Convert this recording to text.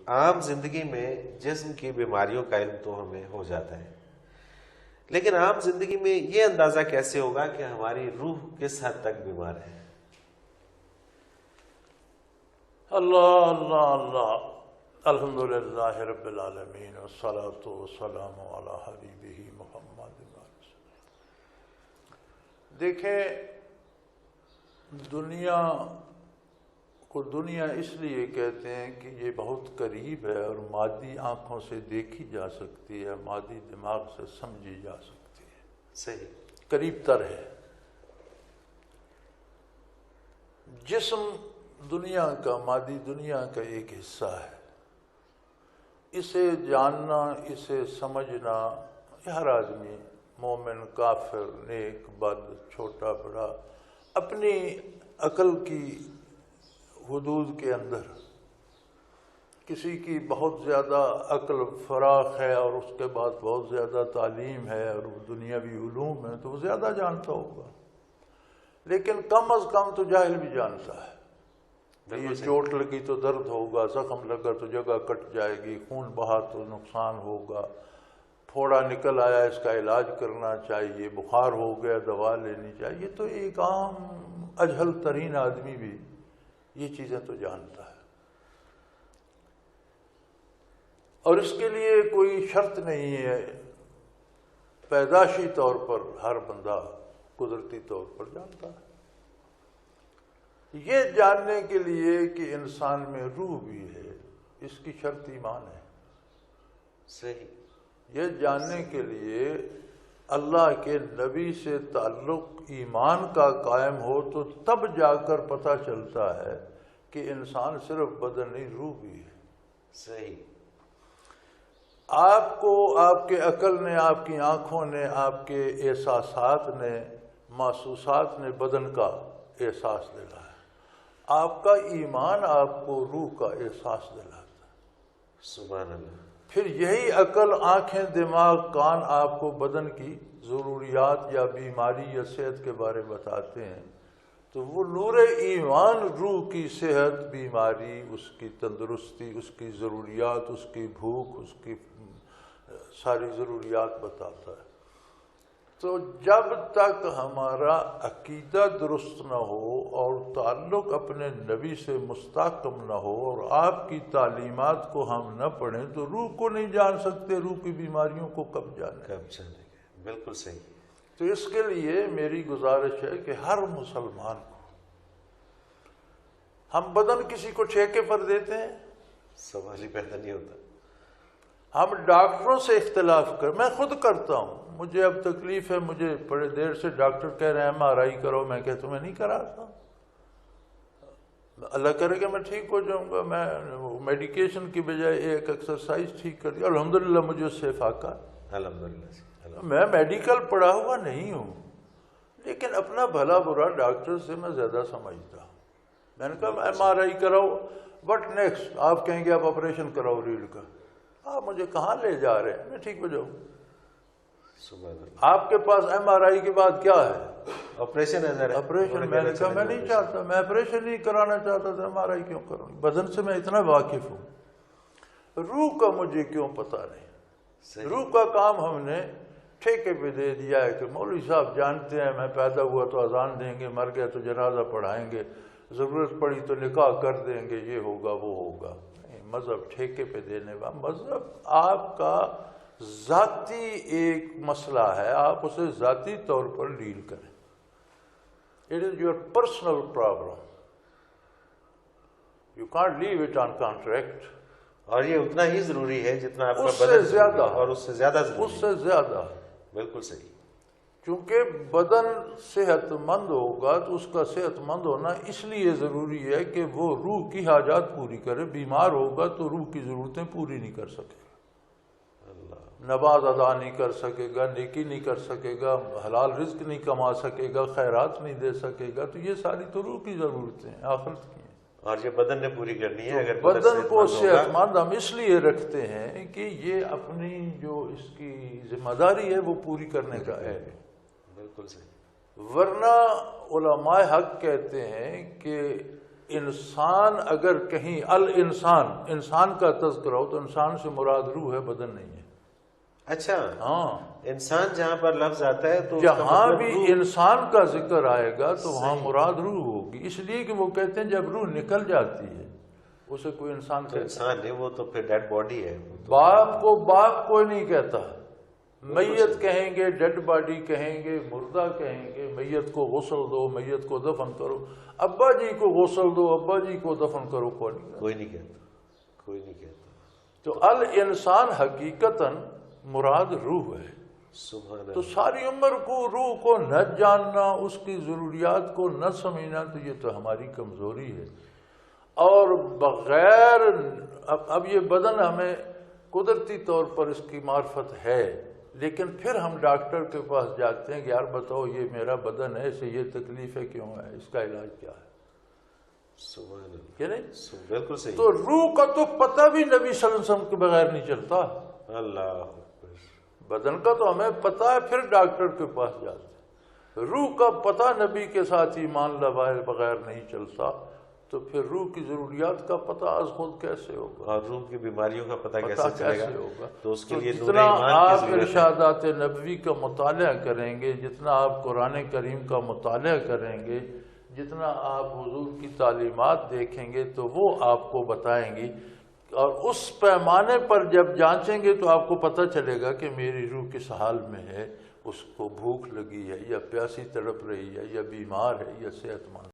عام زندگی میں جسم کی بیماریوں کا علم تو ہمیں ہو جاتا ہے، لیکن عام زندگی میں یہ اندازہ کیسے ہوگا کہ ہماری روح کس حد تک بیمار ہے؟ اللہ اللہ اللہ، الحمدللہ رب العالمین والصلاة والسلام علی حبیبہ محمد۔ دیکھیں، دنیا کو دنیا اس لیے کہتے ہیں کہ یہ بہت قریب ہے اور مادی آنکھوں سے دیکھی جا سکتی ہے، مادی دماغ سے سمجھی جا سکتی ہے، صحیح، قریب تر ہے۔ جسم دنیا کا، مادی دنیا کا ایک حصہ ہے، اسے جاننا، اسے سمجھنا، ہر آدمی، مومن، کافر، نیک، بد، چھوٹا بڑا، اپنی عقل کی حدود کے اندر، کسی کی بہت زیادہ عقل فراخ ہے اور اس کے بعد بہت زیادہ تعلیم ہے اور دنیاوی علوم ہے تو وہ زیادہ جانتا ہوگا، لیکن کم از کم تو جاہل بھی جانتا ہے۔ یہ چوٹ لگی تو درد ہوگا، زخم لگا تو جگہ کٹ جائے گی، خون بہا تو نقصان ہوگا، پھوڑا نکل آیا اس کا علاج کرنا چاہیے، بخار ہو گیا دوا لینی چاہیے۔ تو ایک عام اجہل ترین آدمی بھی یہ چیزیں تو جانتا ہے، اور اس کے لیے کوئی شرط نہیں ہے، پیدائشی طور پر ہر بندہ قدرتی طور پر جانتا ہے۔ یہ جاننے کے لیے کہ انسان میں روح بھی ہے، اس کی شرط ایمان ہے۔ صحیح، یہ جاننے کے لیے اللہ کے نبی سے تعلق ایمان کا قائم ہو تو تب جا کر پتہ چلتا ہے کہ انسان صرف بدن نہیں، روح بھی ہے۔ صحیح، آپ کو آپ کے عقل نے، آپ کی آنکھوں نے، آپ کے احساسات نے، محسوسات نے بدن کا احساس دلایا، آپ کا ایمان آپ کو روح کا احساس دلاتا ہے۔ سبحان اللہ۔ پھر یہی عقل، آنکھیں، دماغ، کان آپ کو بدن کی ضروریات یا بیماری یا صحت کے بارے بتاتے ہیں، تو وہ نور ایمان روح کی صحت، بیماری، اس کی تندرستی، اس کی ضروریات، اس کی بھوک، اس کی ساری ضروریات بتاتا ہے۔ تو جب تک ہمارا عقیدہ درست نہ ہو اور تعلق اپنے نبی سے مستحکم نہ ہو اور آپ کی تعلیمات کو ہم نہ پڑھیں تو روح کو نہیں جان سکتے، روح کی بیماریوں کو کب جانیں؟ کب جانیں گے؟ بالکل صحیح۔ تو اس کے لیے میری گزارش ہے کہ ہر مسلمان کو، ہم بدن کسی کو ٹھیکے پر دیتے ہیں، سوال ہی پیدا نہیں ہوتا۔ ہم ڈاکٹروں سے اختلاف میں خود کرتا ہوں، مجھے اب تکلیف ہے، مجھے بڑے دیر سے ڈاکٹر کہہ رہے ہیں MRI کرو، میں کہتا ہوں میں نہیں کراتا، اللہ کرے کہ میں ٹھیک ہو جاؤں گا، میں میڈیکیشن کی بجائے ایک ایکسرسائز ٹھیک کر دی، الحمدللہ مجھے اس سے فاقہ۔ الحمدللہ۔ میں میڈیکل پڑھا ہوا نہیں ہوں، لیکن اپنا بھلا برا ڈاکٹر سے میں زیادہ سمجھتا ہوں۔ میں نے کہا MRI کراؤ، بٹ نیکسٹ آپ کہیں گے آپ آپریشن کراؤ ریڑھ کا، آپ مجھے کہاں لے جا رہے ہیں، میں ٹھیک ہو جاؤں۔ آپ کے پاس MRI کے بعد کیا ہے؟ آپریشن ہے۔ آپریشن۔ میں نے کہا میں نہیں چاہتا، میں آپریشن نہیں کرانا چاہتا تو MRI کیوں کروں؟ بدن سے میں اتنا واقف ہوں، روح کا مجھے کیوں پتہ نہیں؟ روح کا کام ہم نے ٹھیکے پہ دے دیا ہے کہ مولوی صاحب جانتے ہیں، میں پیدا ہوا تو اذان دیں گے، مر گیا تو جنازہ پڑھائیں گے، ضرورت پڑی تو نکاح کر دیں گے، یہ ہوگا وہ ہوگا۔ مذہب ٹھیکے پہ دینے والا مذہب آپ کا ذاتی ایک مسئلہ ہے، آپ اسے ذاتی طور پر ڈیل کریں۔ It is your personal problem, you can't leave it on contract. اور یہ اتنا ہی ضروری ہے جتنا آپ کا اس سے بدن زیادہ، اور اس سے زیادہ ضروری، اس سے زیادہ۔ بالکل صحیح۔ کیونکہ بدن صحت مند ہوگا تو اس کا صحت مند ہونا اس لیے ضروری ہے کہ وہ روح کی حاجات پوری کرے، بیمار ہوگا تو روح کی ضرورتیں پوری نہیں کر سکے گا، نماز ادا نہیں کر سکے گا، نیکی نہیں کر سکے گا، حلال رزق نہیں کما سکے گا، خیرات نہیں دے سکے گا، تو یہ ساری تو روح کی ضرورتیں ہیں، آخرت کی ہیں، اور یہ بدن نے پوری کرنی ہے۔ اگر بدن کو صحت مند ہم اس لیے رکھتے ہیں کہ یہ اپنی جو اس کی ذمہ داری ہے وہ پوری کرنے کا ہے۔ بالکل صحیح۔ ورنہ علماء حق کہتے ہیں کہ انسان اگر کہیں الانسان، انسان کا تذکرہ ہو تو انسان سے مراد روح ہے، بدن نہیں ہے۔ اچھا، ہاں، انسان جہاں پر لفظ آتا ہے تو اس کا جہاں مطلب بھی روح۔ انسان کا ذکر آئے گا تو وہاں مراد روح ہوگی، اس لیے کہ وہ کہتے ہیں جب روح نکل جاتی ہے اسے کوئی انسان تو کہتا ہے۔ انسان نہیں، وہ تو پھر ڈیڈ باڈی ہے۔ باپ کو باپ کوئی نہیں کہتا، میت کہیں گے، ڈیڈ باڈی کہیں گے، مردہ کہیں گے، میت کو غسل دو، میت کو دفن کرو۔ ابا جی کو غسل دو، ابا جی کو دفن کرو، کوئی نہیں کہتا۔ کوئی نہیں کہتا، کوئی نہیں کہتا۔ تو الانسان حقیقتاً مراد روح ہے۔ سبحان تو اللہ۔ ساری عمر کو روح کو نہ جاننا، اس کی ضروریات کو نہ سمجھنا، تو یہ تو ہماری کمزوری ہے۔ اور بغیر اب یہ بدن ہمیں قدرتی طور پر اس کی معرفت ہے، لیکن پھر ہم ڈاکٹر کے پاس جاتے ہیں کہ یار بتاؤ یہ میرا بدن ہے، اسے یہ تکلیفیں کیوں ہے، اس کا علاج کیا ہے، سبحان اللہ، کہ نہیں؟ بالکل صحیح۔ تو روح کا تو پتہ بھی نبی صلی اللہ علیہ وسلم کے بغیر نہیں چلتا۔ اللہ اکبر۔ بدن کا تو ہمیں پتہ ہے، پھر ڈاکٹر کے پاس جاتے ہیں۔ روح کا پتہ نبی کے ساتھ ایمان لائے بغیر نہیں چلتا، تو پھر روح کی ضروریات کا پتہ از خود کیسے ہوگا، اور روح کی بیماریوں کا پتہ کیسے پتہ چلے گا؟ کیسے ہوگا؟ تو اس کے تو لیے نور جتنا ایمان کی آپ ضرورت ہے۔ ارشادات نبوی کا مطالعہ کریں گے، جتنا آپ قرآن کریم کا مطالعہ کریں گے، جتنا آپ حضور کی تعلیمات دیکھیں گے تو وہ آپ کو بتائیں گی، اور اس پیمانے پر جب جانچیں گے تو آپ کو پتہ چلے گا کہ میری روح کس حال میں ہے، اس کو بھوک لگی ہے یا پیاسی تڑپ رہی ہے یا بیمار ہے یا صحت مند۔